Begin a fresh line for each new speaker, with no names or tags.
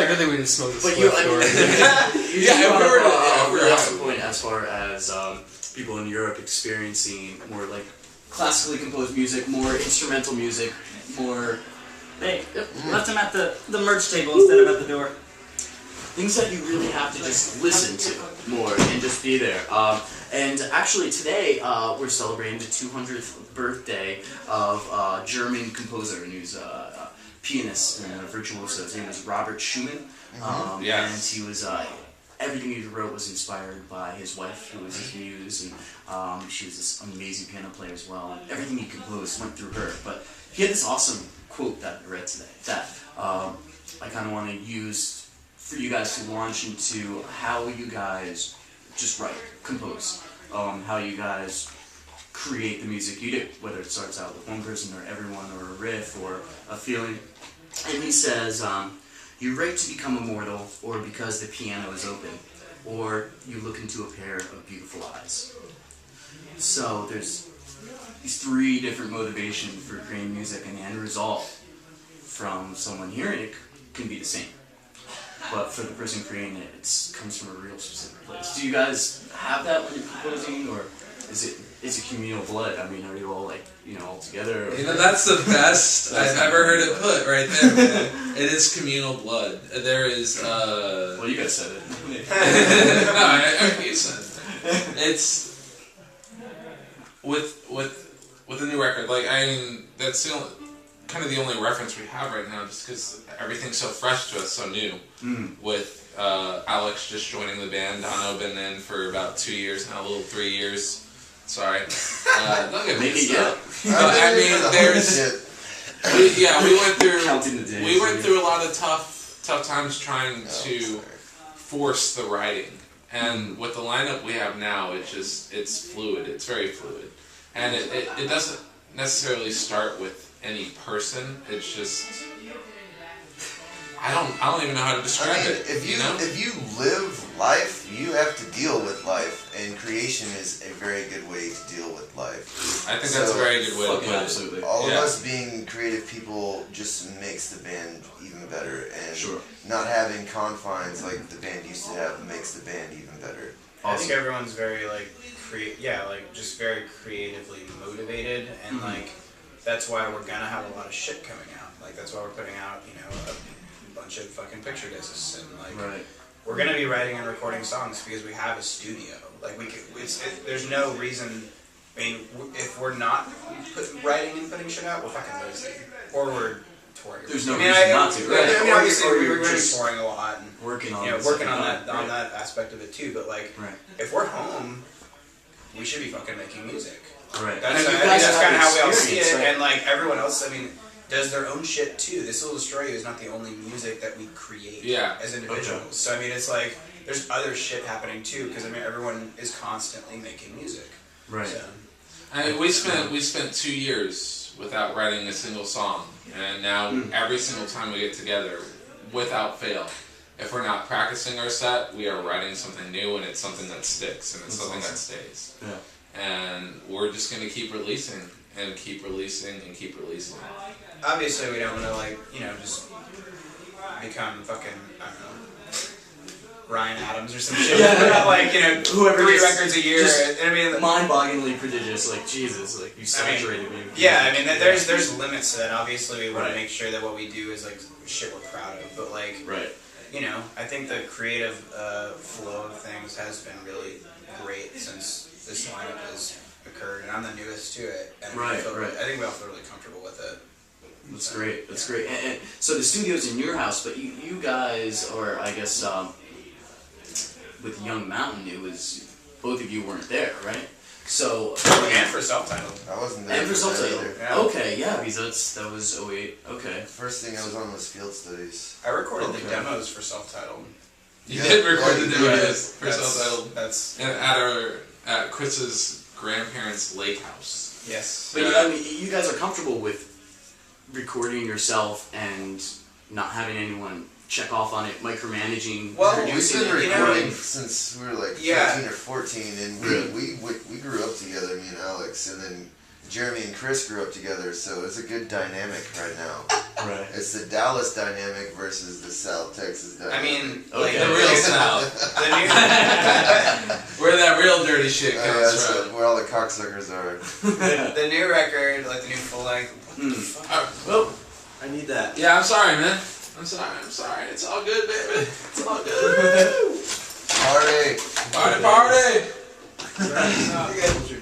probably a good thing we didn't smoke this.
But you, I mean,
yeah,
we're at the point as far as people in Europe experiencing more like classically composed music, more instrumental music, more.
They left him at the merch table instead of at the door.
Things that you really have to just listen to more and just be there. And actually today we're celebrating the 200th birthday of a German composer and who's a pianist and a virtuoso. His name is Robert Schumann. And he was everything he wrote was inspired by his wife, who was his muse, and she was this amazing piano player as well. And everything he composed went through her. But he had this awesome quote that I read today that I kind of want to use for you guys to launch into how you guys just write, compose, how you guys create the music you do, whether it starts out with one person or everyone or a riff or a feeling. And he says, you write to become immortal, or because the piano is open, or you look into a pair of beautiful eyes. So there's these three different motivations for creating music, and the end result from someone hearing it can be the same. But for the person creating it, it comes from a real specific place. Do you guys have that when you're composing, or is it communal blood? I mean, are you all like, all together? Or?
That's the best I've ever heard it put right there, man. It is communal blood. There is,
Well, you guys said it.
No, I you said it. It's, with the new record, like, I mean, that's kind of the only reference we have right now, just because everything's so fresh to us, so new. With Alex just joining the band, Dano been in for about 2 years now, a little 3 years. Sorry. Don't get me started. I mean, we went through a lot of tough times trying to force the writing, and with the lineup we have now, it's fluid. It's very fluid, and it doesn't necessarily start with any person. It's just I don't even know how to describe it.
If you live life, you have to deal with life, and creation is a very good way to deal with life.
I think that's a very good way to put it.
Absolutely.
All of us being creative people just makes the band even better, and not having confines like the band used to have makes the band even better.
I think everyone's very just very creatively motivated, and that's why we're gonna have a lot of shit coming out. Like that's why we're putting out a bunch of fucking picture discs, and we're gonna be writing and recording songs because we have a studio. Like there's no reason. I mean, if we're not writing and putting shit out, we're fucking lazy, or we're touring.
There's no reason not to. Right?
I mean, obviously we're just touring a lot and
working on
that aspect of it too. But if we're home, we should be fucking making music.
Right.
That's kind of how we all see it, and everyone else. I mean, does their own shit too. This Willl Destroy You is not the only music that we create as individuals. Okay. So I mean, it's there's other shit happening too, because I mean, everyone is constantly making music.
Right.
So.
I mean, we spent 2 years without writing a single song, and now every single time we get together, without fail, if we're not practicing our set, we are writing something new, and it's something that sticks, and it's something that stays. Yeah. And we're just gonna keep releasing and keep releasing and keep releasing.
Obviously, we don't want to just become fucking, I don't know, Ryan Adams or some shit.
Whoever
3 records a year. I mean,
mind-bogglingly prodigious. Jesus, you saturated me.
Yeah, I mean, there's limits to that. Obviously, we want to make sure that what we do is shit we're proud of. But I think the creative flow of things has been really great since this lineup has occurred, and I'm the newest to it. And I think we all feel really comfortable with it.
That's great. That's great. And so the studio's in your house, but you guys, or I guess with Young Mountain, it was both of you weren't there, right? So
and for self-titled,
I wasn't there.
And for self-titled,
either.
Okay, because that was 08. Okay.
First thing I was on was field studies.
I recorded the demos for self-titled.
You did record the demos for self-titled.
That's
at Chris's grandparents' lake house.
Yes.
But I mean, you guys are comfortable with recording yourself and not having anyone check off on it, micromanaging, producing.
We've been recording since we were 13 or 14, and we grew up together, me and Alex, and then Jeremy and Chris grew up together, so it's a good dynamic right now.
Right.
It's the Dallas dynamic versus the South Texas dynamic.
I mean,
Okay.
The real South.
the new,
Where that real dirty shit comes
that's
from.
where all the cocksuckers are.
the new record, like the new full length.
Well, I need that.
Yeah, I'm sorry, man. I'm sorry. It's all good, baby. It's all good.
Party!
Party, party!
You guys should